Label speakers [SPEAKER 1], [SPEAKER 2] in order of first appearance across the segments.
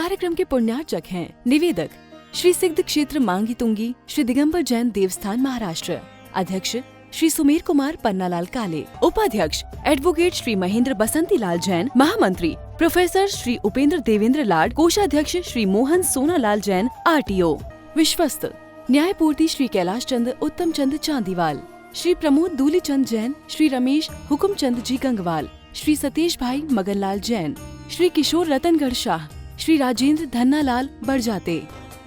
[SPEAKER 1] कार्यक्रम के पुण्यार्चक हैं निवेदक श्री सिद्ध क्षेत्र मांगी तुंगी श्री दिगंबर जैन देवस्थान महाराष्ट्र, अध्यक्ष श्री सुमेर कुमार पन्नालाल काले, उपाध्यक्ष एडवोकेट श्री महेंद्र बसंती लाल जैन, महामंत्री प्रोफेसर श्री उपेंद्र देवेंद्र लाड, कोषाध्यक्ष श्री मोहन सोनालाल जैन RTO, विश्वस्त न्यायपूर्ति श्री कैलाश चंद उत्तम चंद चांदीवाल, श्री प्रमोद दूली चंद जैन, श्री रमेश हुकुम चंद जी गंगवाल, श्री सतीश भाई मगनलाल जैन, श्री किशोर रतनगढ़ शाह, श्री राजेंद्र धन्नालाल बड़जाते,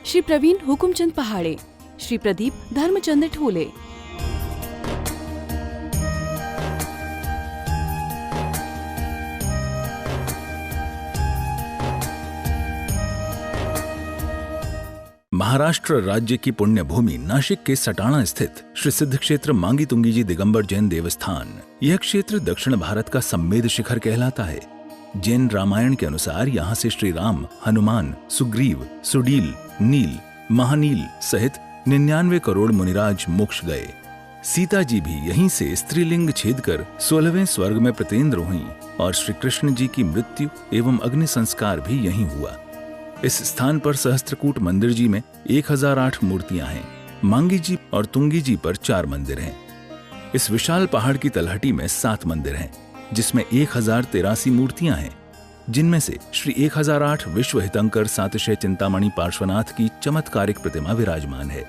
[SPEAKER 1] श्री प्रवीण हुकुमचंद पहाड़े, श्री प्रदीप धर्मचंद ठोले।
[SPEAKER 2] महाराष्ट्र राज्य की पुण्य भूमि नाशिक के सटाणा स्थित श्री सिद्ध क्षेत्र मांगी तुंगी जी दिगंबर जैन देवस्थान, यह क्षेत्र दक्षिण भारत का सम्मेद शिखर कहलाता है। जैन रामायण के अनुसार यहाँ से श्री राम, हनुमान, सुग्रीव, सुडील, नील, महानील सहित 99 करोड़ मुनिराज मोक्ष गए। सीता जी भी यहीं से स्त्रीलिंग छेद कर 16वें स्वर्ग में प्रतिन्द्र हुईं और श्री कृष्ण जी की मृत्यु एवं अग्नि संस्कार भी यहीं हुआ। इस स्थान पर सहस्त्रकूट मंदिर जी में 1008 मूर्तियां हैं। मांगी जी और तुंगी जी पर 4 मंदिर हैं। इस विशाल पहाड़ की तलहटी में 7 मंदिर हैं, जिसमें 1083 मूर्तियां हैं, जिनमें से श्री 1008 विश्व हितंकर सातिशय चिंतामणि पार्श्वनाथ की चमत्कारिक प्रतिमा विराजमान है।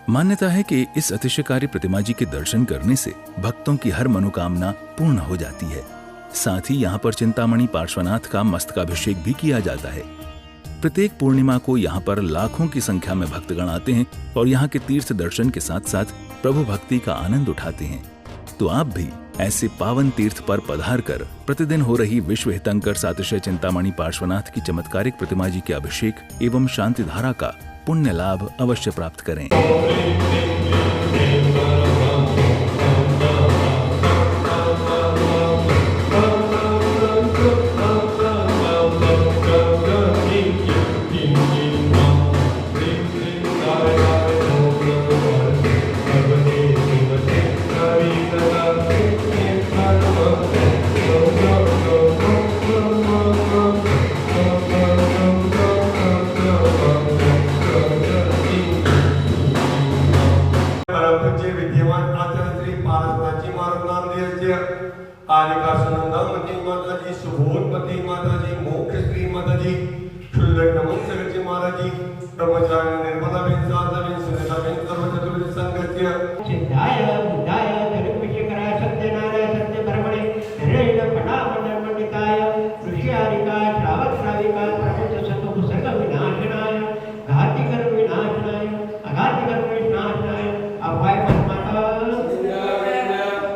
[SPEAKER 2] मान्यता है कि इस अतिशयकारी प्रतिमा जी के दर्शन करने से भक्तों की हर मनोकामना पूर्ण हो जाती है। साथ ही यहाँ पर चिंतामणि पार्श्वनाथ का मस्तकाभिषेक भी किया जाता है। प्रत्येक पूर्णिमा को यहाँ पर लाखों की संख्या में भक्तगण आते हैं और यहाँ के तीर्थ दर्शन के साथ साथ प्रभु भक्ति का आनंद उठाते हैं। तो आप भी ऐसे पावन तीर्थ पर पधार कर प्रतिदिन हो रही विश्व हितंकर सातिशय चिंतामणि पार्श्वनाथ की चमत्कारिक प्रतिमा जी के अभिषेक एवं शांति धारा का पुण्य लाभ अवश्य प्राप्त करें।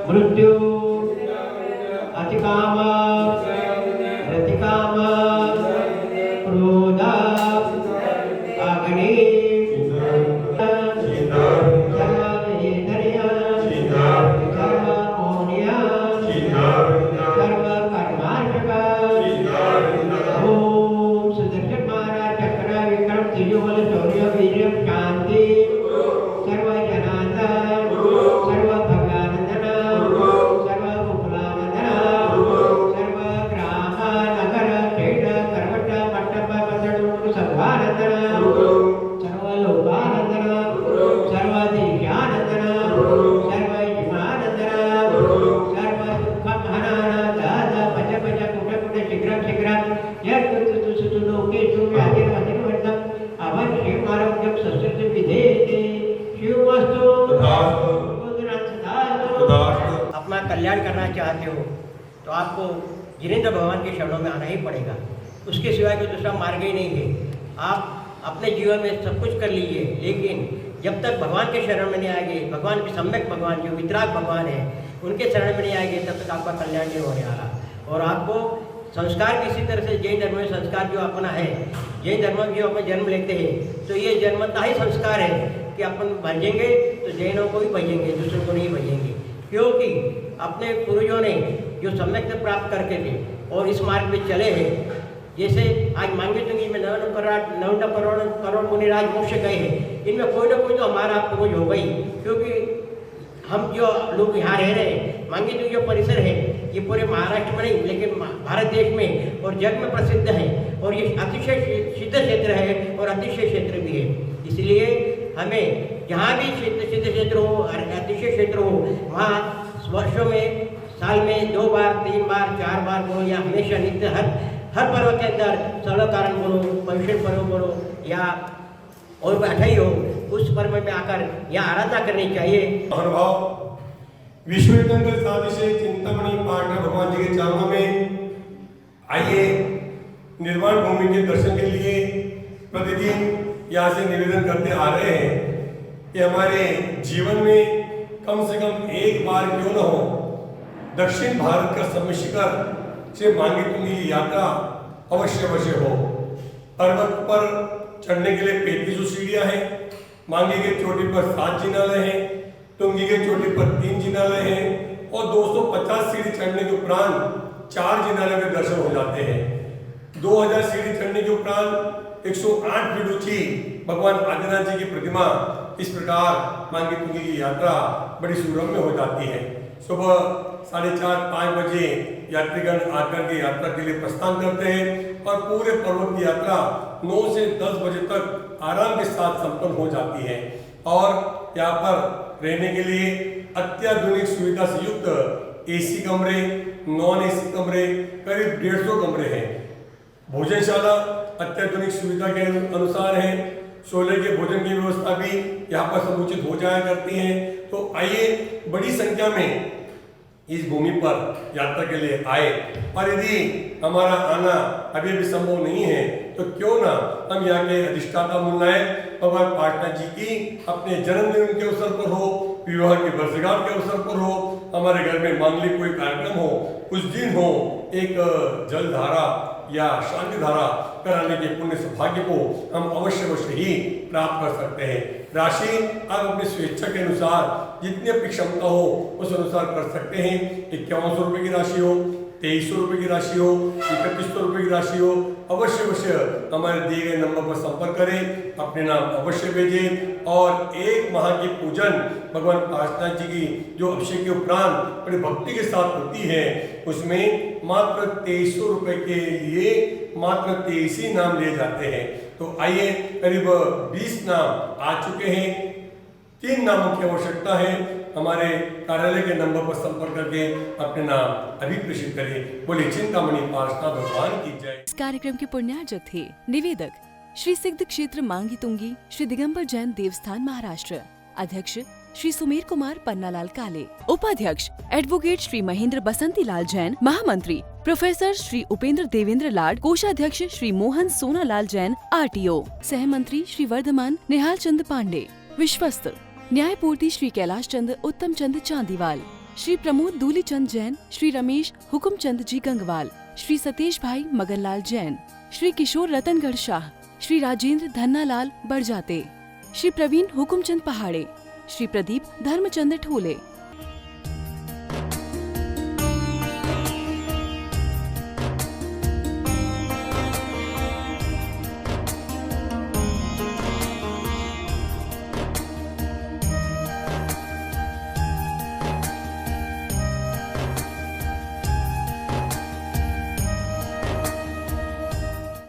[SPEAKER 3] मृत्यु अतिकाम रतिकाम क्रोध अग्नि अपना कल्याण करना चाहते हो तो आपको जिनेंद्र भगवान के शरणों में आना ही पड़ेगा। उसके सिवाय कोई दूसरा मार्ग ही नहीं है। आप अपने जीवन में सब कुछ कर लीजिए, लेकिन जब तक भगवान के शरण में नहीं आएंगे, भगवान के सम्यक भगवान जो वितराग भगवान है उनके शरण में नहीं आएंगे, तब तक आपका कल्याण नहीं होने वाला। और आपको संस्कार भी इसी तरह से जैन धर्म में संस्कार जो अपना है, जैन धर्म में जो अपन जन्म लेते हैं तो ये जन्मता ही संस्कार है कि अपन भजेंगे तो जैनों को भी भजेंगे, दूसरों को नहीं भजेंगे, क्योंकि अपने पूर्वजों ने जो सम्यक प्राप्त करके थे और इस मार्ग में चले हैं। जैसे आज मांगी तुंगी में 99 करोड़ मुनिराज मोक्ष गए हैं, इनमें कोई ना कोई तो हमारा पूर्वज हो गई, क्योंकि हम जो लोग यहाँ रह रहे हैं, मांगी तुंगी जो परिसर है ये पूरे महाराष्ट्र में नहीं लेकिन भारत देश में और जग में प्रसिद्ध है और ये अतिशय सिद्ध क्षेत्र है और अतिशय क्षेत्र भी है। इसलिए हमें जहाँ भी सिद्ध क्षेत्र हो, अतिशय क्षेत्र हो, वहाँ वर्षों में, साल में 2 बार 3 बार 4 बार बोलो या हमेशा नित्य हर पर्व के अंदर सर्व कारण बोलो, पवित्र पर्व बोलो या और बैठाई हो, उस पर्व में आकर यहाँ आराधना करनी चाहिए।
[SPEAKER 4] महानुभाव, विश्वेश्वर सादिशे चिंतामणि पाटना भगवान जी के चरणों में आइए निर्वाण भूमि के दर्शन के लिए प्रतिदिन यहाँ से निवेदन करते आ रहे हैं कि हमारे जीवन में कम से कम एक बार क्यों न हो दक्षिण भारत का समय शिखर से मांगी तुंगी की यात्रा अवश्य हो। पर्वत पर चढ़ने के लिए 35 सीढ़ियां हैं। मांगी के चोटी पर 7 जिनालय हैं, तुंगी के चोटी पर 3 जिनालय हैं और 250 सीढ़ी चढ़ने के उपरांत 4 जिनालय के दर्शन हो जाते हैं। 2000 सीढ़ी चढ़ने के उपरांत 108 फीट ऊंची भगवान आदिनाथ जी की प्रतिमा। इस प्रकार मांगी तुंगी की यात्रा बड़ी सुगम्य हो जाती है। सुबह 4:30-5 बजे यात्रीगण आकर के यात्रा के लिए प्रस्थान करते हैं और पूरे पर्वत की यात्रा 9 से 10 बजे तक आराम के साथ संपन्न हो जाती है। और यहाँ पर रहने के लिए अत्याधुनिक सुविधा से युक्त एसी कमरे, नॉन एसी कमरे, करीब 150 कमरे हैं। भोजनशाला अत्याधुनिक सुविधा के अनुसार है। सोलर के भोजन की व्यवस्था भी यहाँ पर समुचित हो जाया करती है। तो आइए बड़ी संख्या में इस भूमि पर यात्रा के लिए आए। और यदि हमारा आना अभी भी संभव नहीं है तो क्यों ना हम यहाँ के अधिष्ठाता मूलनायक भगवान पाटना जी की अपने जन्मदिन के अवसर पर हो, विवाह की वर्षगांठ के अवसर पर हो, हमारे घर में मांगलिक कोई कार्यक्रम हो, कुछ दिन हो, एक जलधारा या शांति धारा कराने के पुण्य सौभाग्य को हम अवश्य ही प्राप्त कर सकते हैं। राशि आप अपनी स्वेच्छा के अनुसार जितनी अपनी क्षमता हो उस अनुसार कर सकते हैं। 5100 रुपये की राशि हो, 2300 रुपये की राशि हो, 3100 रुपये की राशि हो, अवश्य हमारे दिए गए नंबर पर संपर्क करें, अपने नाम अवश्य भेजें। और 1 माह की पूजन भगवान पाटना जी की जो अभिषेक के उपरांत बड़ी भक्ति के साथ होती है उसमें मात्र 2300 रुपये के लिए मात्र 23 ही नाम लिए जाते हैं। तो आइए, करीब 20 नाम आ चुके हैं। 3 नामों की आवश्यकता है। हमारे कार्यालय के नंबर पर संपर्क करके अपने नाम अभी प्रेषित करें। बोले चिंतामणि पार्षद भगवान की जय।
[SPEAKER 1] इस कार्यक्रम के पुण्यार्जक थे निवेदक श्री सिद्ध क्षेत्र मांगी तुंगी श्री दिगंबर जैन देवस्थान महाराष्ट्र, अध्यक्ष श्री सुमेर कुमार पन्नालाल काले, उपाध्यक्ष एडवोकेट श्री महेंद्र बसंती लाल जैन, महामंत्री प्रोफेसर श्री उपेंद्र देवेंद्र लाड, कोषाध्यक्ष श्री मोहन सोनालाल जैन RTO, सहमंत्री श्री वर्धमान निहाल चंद पांडे, विश्वस्त न्यायपूर्ति श्री कैलाश चंद उत्तम चंद चांदीवाल, श्री प्रमोद दूली चंद जैन, श्री रमेश हुकुम चंद जी गंगवाल, श्री सतीश भाई मगनलाल जैन, श्री किशोर रतनगढ़ शाह, श्री राजेंद्र धन्नालाल बड़जाते, श्री प्रवीण हुकुमचंद पहाड़े, श्री प्रदीप धर्मचंद ठोले,